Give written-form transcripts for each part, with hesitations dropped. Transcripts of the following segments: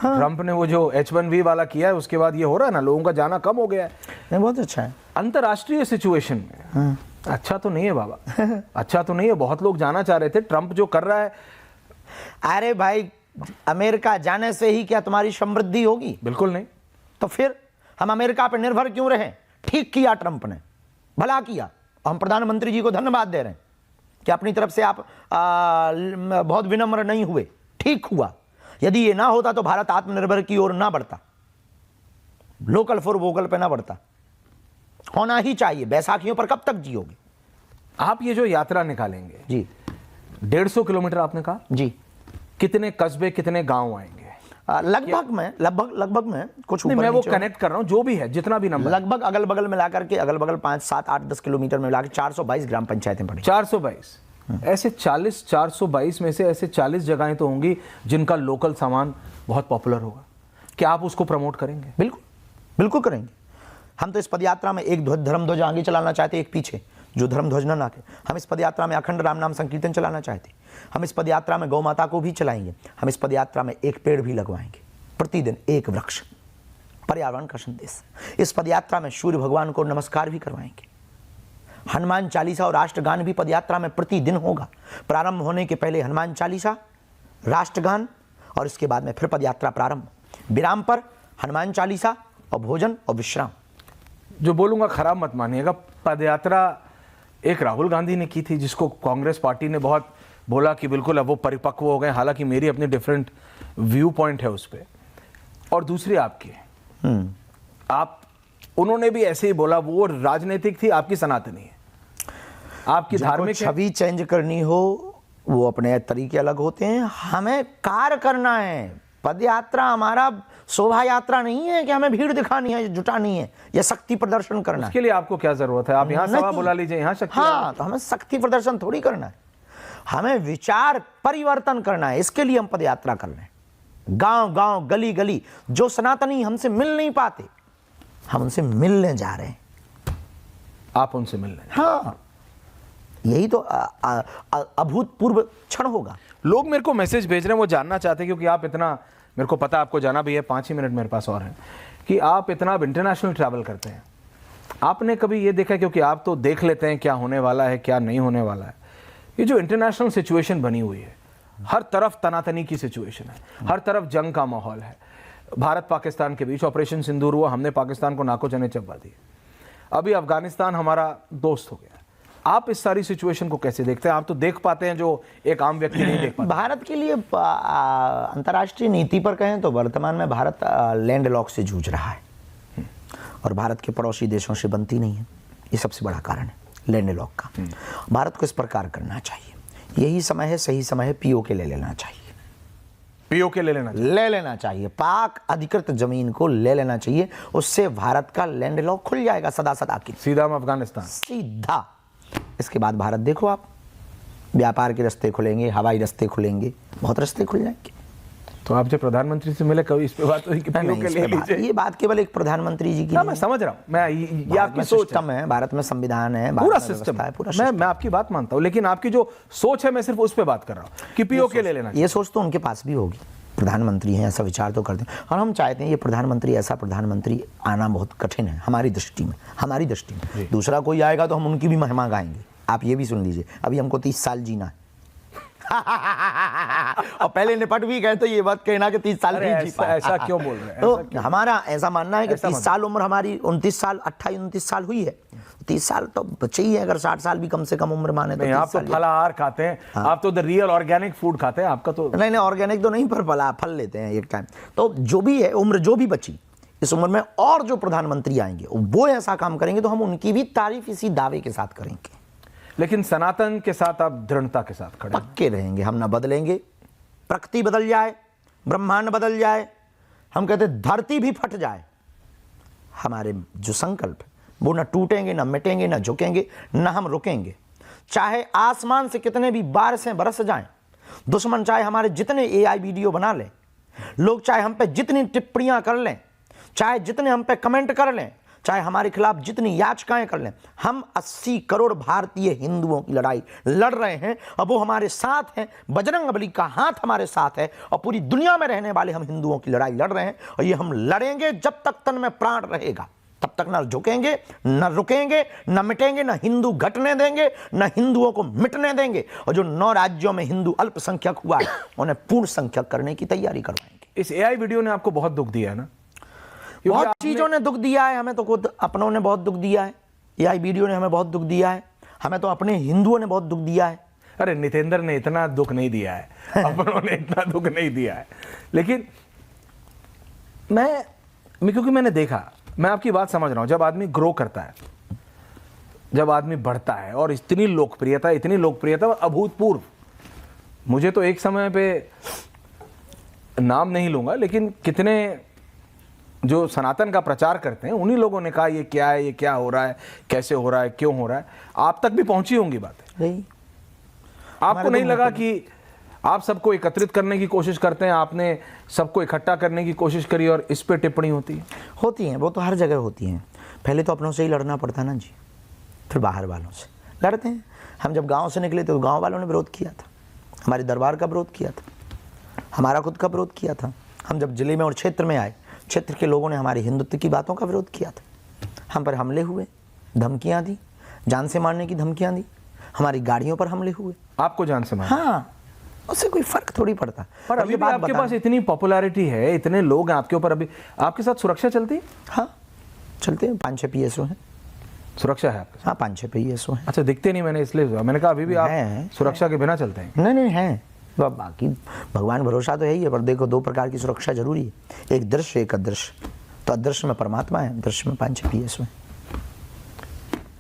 Trump ने वो जो H1B वाला किया है उसके बाद ये हो रहा है ना, लोगों का जाना कम हो गया है। नहीं, बहुत अच्छा है। अंतर्राष्ट्रीय सिचुएशन में अच्छा तो नहीं है बाबा, अच्छा तो नहीं है। बहुत लोग जाना चाह रहे थे, ट्रंप जो कर रहा है। अरे भाई, अमेरिका जाने से ही क्या तुम्हारी समृद्धि होगी? बिल्कुल नहीं। तो फिर हम अमेरिका पर निर्भर क्यों रहे? ठीक किया ट्रंप ने, भला किया। हम प्रधानमंत्री जी को धन्यवाद दे रहे हैं कि अपनी तरफ से आप बहुत विनम्र नहीं हुए, ठीक हुआ। यदि ये ना होता तो भारत आत्मनिर्भर की ओर ना बढ़ता, लोकल फॉर वोकल पे ना बढ़ता। होना ही चाहिए। बैसाखियों पर कब तक जियोगे? आप ये जो यात्रा निकालेंगे जी, 150 किलोमीटर आपने कहा जी, कितने कस्बे कितने गांव आएंगे? लगभग में कुछ नहीं, ऊपर मैं वो नीचे कनेक्ट कर रहा हूं, जो भी है, जितना भी नंबर, लगभग अगल बगल मिलाकर के, अगल बगल 5, 7, 8, 10 किलोमीटर में मिलाकर 422 ग्राम पंचायतें पड़ी। 422 ऐसे 422 में से ऐसे 40 जगहें तो होंगी जिनका लोकल सामान बहुत पॉपुलर होगा। क्या आप उसको प्रमोट करेंगे? बिल्कुल, बिल्कुल करेंगे। हम तो इस पदयात्रा में एक धर्म ध्वज आगे चलाना चाहते, एक पीछे, जो धर्म ध्वज न नाके। हम इस पदयात्रा में अखंड राम नाम संकीर्तन चलाना चाहते। हम इस पदयात्रा में गौ माता को भी चलाएंगे। हम इस पदयात्रा में एक पेड़ भी लगवाएंगे, प्रतिदिन एक वृक्ष, पर्यावरण का संदेश। इस पदयात्रा में सूर्य भगवान को नमस्कार भी करवाएंगे। हनुमान चालीसा और राष्ट्रगान भी पदयात्रा में प्रतिदिन होगा। प्रारंभ होने के पहले हनुमान चालीसा, राष्ट्रगान, और इसके बाद में फिर पदयात्रा प्रारंभ। विराम पर हनुमान चालीसा और भोजन और विश्राम। जो बोलूंगा खराब मत मानिएगा, पदयात्रा एक राहुल गांधी ने की थी, जिसको कांग्रेस पार्टी ने बहुत बोला कि बिल्कुल अब वो परिपक्व हो गए। हालांकि मेरी अपनी डिफरेंट व्यू पॉइंट है उस पर। और दूसरी आपकी, आप, उन्होंने भी ऐसे ही बोला, वो राजनीतिक थी, आपकी सनातनी है। आपकी धार्मिक छवि चेंज करनी हो वो अपने तरीके अलग होते हैं। हमें कार्य करना है। पदयात्रा हमारा शोभा यात्रा नहीं है कि हमें भीड़ दिखानी है, जुटानी है या शक्ति प्रदर्शन करना है। उसके लिए आपको क्या जरूरत है? आप यहाँ सभा बुला लीजिए, यहाँ शक्ति। हाँ, तो हमें शक्ति प्रदर्शन थोड़ी करना है, हमें विचार परिवर्तन करना है। इसके लिए हम पदयात्रा कर रहे हैं। गांव गांव, गली गली, जो सनातनी हमसे मिल नहीं पाते, हम उनसे मिलने जा रहे हैं। आप उनसे मिल रहे हैं? हाँ, यही तो अभूतपूर्व क्षण होगा। लोग मेरे को मैसेज भेज रहे हैं, वो जानना चाहते हैं, क्योंकि आप इतना, मेरे को पता आपको जाना भी है, 5 ही मिनट मेरे पास और हैं, कि आप इतना इंटरनेशनल ट्रैवल करते हैं। आपने कभी ये देखा, क्योंकि आप तो देख लेते हैं क्या होने वाला है क्या नहीं होने वाला है, ये जो इंटरनेशनल सिचुएशन बनी हुई है, हर तरफ तनातनी की सिचुएशन है, हर तरफ जंग का माहौल है। भारत पाकिस्तान के बीच ऑपरेशन सिंदूर हुआ, हमने पाकिस्तान को नाको चने चबा दिए। अभी अफगानिस्तान हमारा दोस्त हो गया। आप इस सारी सिचुएशन को कैसे देखते हैं? आप तो देख पाते हैं जो एक आम व्यक्ति नहीं देख पाता। भारत के लिए अंतर्राष्ट्रीय नीति पर कहें तो वर्तमान में भारत लैंड लॉक से जूझ रहा है और भारत के पड़ोसी देशों से बनती नहीं है। ये सबसे बड़ा कारण है लैंड लॉक का। भारत को इस प्रकार करना चाहिए। यही समय है, सही समय है, पीओके ले लेना चाहिए। पीओके ले लेना चाहिए। पाक अधिकृत जमीन को ले लेना चाहिए। उससे भारत का लैंड लॉक खुल जाएगा सदा सदा की। सीधा हम अफगानिस्तान, सीधा। इसके बाद भारत देखो आप, व्यापार के रास्ते खुलेंगे, हवाई रास्ते खुलेंगे, बहुत रास्ते खुल जाएंगे। तो आप जब प्रधानमंत्री से मिले कभी इस पे बात हुई कि पीओके ले लीजिए? ये बात केवल एक प्रधानमंत्री जी की मैं समझ रहा हूँ, मैं ये आपकी सोच है। भारत में संविधान है, पूरा सिस्टम है, पूरा मैं आपकी बात मानता हूँ, लेकिन आपकी जो सोच है मैं सिर्फ उस पर बात कर रहा हूँ कि पीओके ले लेना। ये सोच तो उनके पास भी होगी, प्रधानमंत्री हैं, ऐसा विचार तो करते हैं। और हम चाहते हैं ये प्रधानमंत्री, ऐसा प्रधानमंत्री आना बहुत कठिन है हमारी दृष्टि में। दूसरा कोई आएगा तो हम उनकी भी महिमा गाएंगे। आप ये भी सुन लीजिए, अभी हमको 30 साल जीना है और पहले निपट भी गए तो ये बात कहना कि 30 साल नहीं जी पाए। ऐसा क्यों बोल रहे हैं? तो हमारा ऐसा मानना है कि 30 साल उम्र हमारी 29 साल 28-29 साल हुई है। 30 साल तो बचे ही है, अगर 60 साल भी कम से कम उम्र माने तो। आप तो फलाहार खाते हैं, आप तो द रियल ऑर्गेनिक फूड खाते हैं। आपका तो नहीं, ऑर्गेनिक तो नहीं, पर फल लेते हैं एक टाइम। तो जो भी है उम्र जो भी बची, इस उम्र में और जो प्रधानमंत्री आएंगे वो ऐसा काम करेंगे तो हम उनकी भी तारीफ इसी दावे के साथ करेंगे। लेकिन सनातन के साथ आप दृढ़ता के साथ खड़े पक्के रहेंगे। हम ना बदलेंगे। प्रकृति बदल जाए, ब्रह्मांड बदल जाए, हम कहते धरती भी फट जाए, हमारे जो संकल्प वो ना टूटेंगे, ना मिटेंगे, ना झुकेंगे, ना हम रुकेंगे। चाहे आसमान से कितने भी बारिशें बरस जाएं, दुश्मन चाहे हमारे जितने AI वीडियो बना लें, लोग चाहे हम पे जितनी टिप्पणियां कर लें, चाहे जितने हम पे कमेंट कर लें, चाहे हमारे खिलाफ जितनी याचिकाएं कर लें, हम 80 करोड़ भारतीय हिंदुओं की लड़ाई लड़ रहे हैं और वो हमारे साथ हैं। बजरंगबली का हाथ हमारे साथ है और पूरी दुनिया में रहने वाले हम हिंदुओं की लड़ाई लड़ रहे हैं और ये हम लड़ेंगे जब तक तन में प्राण रहेगा, तब तक न झुकेंगे, न रुकेंगे, न मिटेंगे, न हिंदू घटने देंगे, न हिंदुओं को मिटने देंगे। और जो 9 राज्यों में हिंदू अल्पसंख्यक हुआ है उन्हें पूर्ण संख्यक करने की तैयारी करवाएंगे। इस एआई वीडियो ने आपको बहुत दुख दिया है ना? बहुत चीजों ने दुख दिया है, हमें तो खुद अपनों ने बहुत दुख दिया है, एआई वीडियो ने हमें बहुत दुख दिया है, हमें तो अपने हिंदुओं ने बहुत दुख दिया है। अरे नितेंद्र ने इतना दुख नहीं दिया है, अपनों ने इतना दुख नहीं दिया है। लेकिन मैं क्योंकि मैंने देखा, मैं आपकी बात समझ रहा हूं, जब आदमी ग्रो करता है, जब आदमी बढ़ता है और इतनी लोकप्रियता अभूतपूर्व। मुझे तो एक समय पे नाम नहीं लूंगा, लेकिन कितने जो सनातन का प्रचार करते हैं उन्हीं लोगों ने कहा ये क्या है, ये क्या हो रहा है, कैसे हो रहा है, क्यों हो रहा है। आप तक भी पहुंची होंगी बातें। आपको नहीं लगा कि आप सबको एकत्रित करने की कोशिश करते हैं, आपने सबको इकट्ठा करने की कोशिश करी और इस पे टिप्पणी होती है? वो तो हर जगह होती हैं। पहले तो अपनों से ही लड़ना पड़ता ना जी, फिर बाहर वालों से लड़ते हैं। हम जब गांव से निकले तो गांव वालों ने विरोध किया था, हमारे दरबार का विरोध किया था, हमारा खुद का विरोध किया था। हम जब जिले में और क्षेत्र में आए, क्षेत्र के लोगों ने हमारे हिंदुत्व की बातों का विरोध किया था। हम पर हमले हुए, धमकियां दी, जान से मारने की धमकियां दी, हमारी गाड़ियों पर हमले हुए। आपको जान से मारा? हाँ, उससे कोई फर्क थोड़ी पड़ता। पर अभी भी आपके पास इतनी पॉपुलैरिटी है, इतने लोग हैं आपके ऊपर, अभी आपके साथ सुरक्षा चलती है? हाँ चलते हैं, 5-6 PSO हैं। सुरक्षा है आपके साथ? हाँ 5-6 PSO हैं। अच्छा, दिखते नहीं, मैंने इसलिए मैंने कहा अभी भी आप सुरक्षा के बिना चलते हैं? नहीं है, तो बाकी भगवान भरोसा तो है ही है, पर देखो 2 प्रकार की सुरक्षा जरूरी है, एक दृश्य एक अदृश्य। तो अदृश्य में परमात्मा है, दृश्य में 5-6 PSO हैं।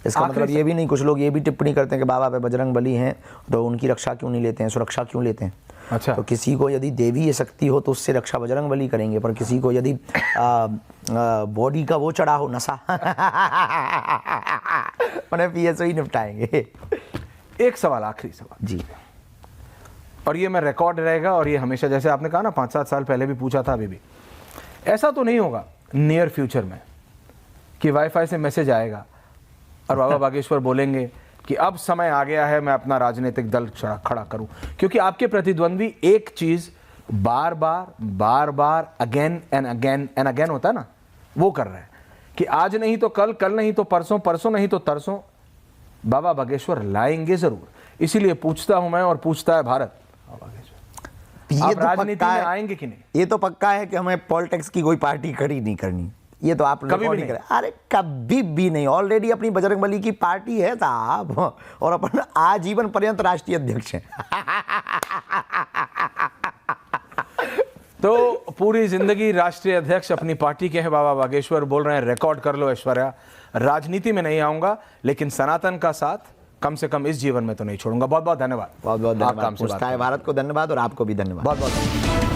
इसका मतलब ये भी नहीं, कुछ लोग ये भी टिप्पणी करते हैं कि बाबा पे बजरंग बली हैं तो उनकी रक्षा क्यों नहीं लेते हैं, सुरक्षा क्यों लेते हैं। अच्छा, तो किसी को यदि देवी शक्ति हो तो उससे रक्षा बजरंग बली करेंगे, पर किसी को यदि बॉडी का वो चढ़ा हो, नशा उन्हें PSO ही निपटाएंगे। एक सवाल, आखिरी सवाल जी, और ये मैं रिकॉर्ड रहेगा, और ये हमेशा, जैसे आपने कहा ना 5-7 साल पहले भी पूछा था, अभी भी ऐसा तो नहीं होगा नियर फ्यूचर में कि वाईफाई से मैसेज आएगा और बाबा बागेश्वर बोलेंगे कि अब समय आ गया है मैं अपना राजनीतिक दल खड़ा करूं? क्योंकि आपके प्रतिद्वंद्वी एक चीज बार बार अगेन एंड अगेन होता है ना, वो कर रहे हैं कि आज नहीं तो कल, कल नहीं तो परसों, परसों नहीं तो तरसों बाबा बागेश्वर लाएंगे जरूर। इसीलिए पूछता हूं मैं और पूछता है भारत, आप राजनीति में आएंगे कि नहीं? ये तो पक्का है कि हमें पॉलिटिक्स की कोई पार्टी खड़ी नहीं करनी, ये तो आप कभी भी नहीं करें। अरे कभी भी नहीं, ऑलरेडी अपनी बजरंगबली की पार्टी है साहब, और अपन आजीवन पर्यंत राष्ट्रीय अध्यक्ष हैं। तो पूरी जिंदगी राष्ट्रीय अध्यक्ष अपनी पार्टी के हैं बाबा बागेश्वर, बोल रहे हैं रिकॉर्ड कर लो ऐश्वर्या, राजनीति में नहीं आऊंगा लेकिन सनातन का साथ कम से कम इस जीवन में तो नहीं छोड़ूंगा। बहुत बहुत धन्यवाद। बहुत बहुत धन्यवाद। भारत को धन्यवाद और आपको भी धन्यवाद। बहुत बहुत।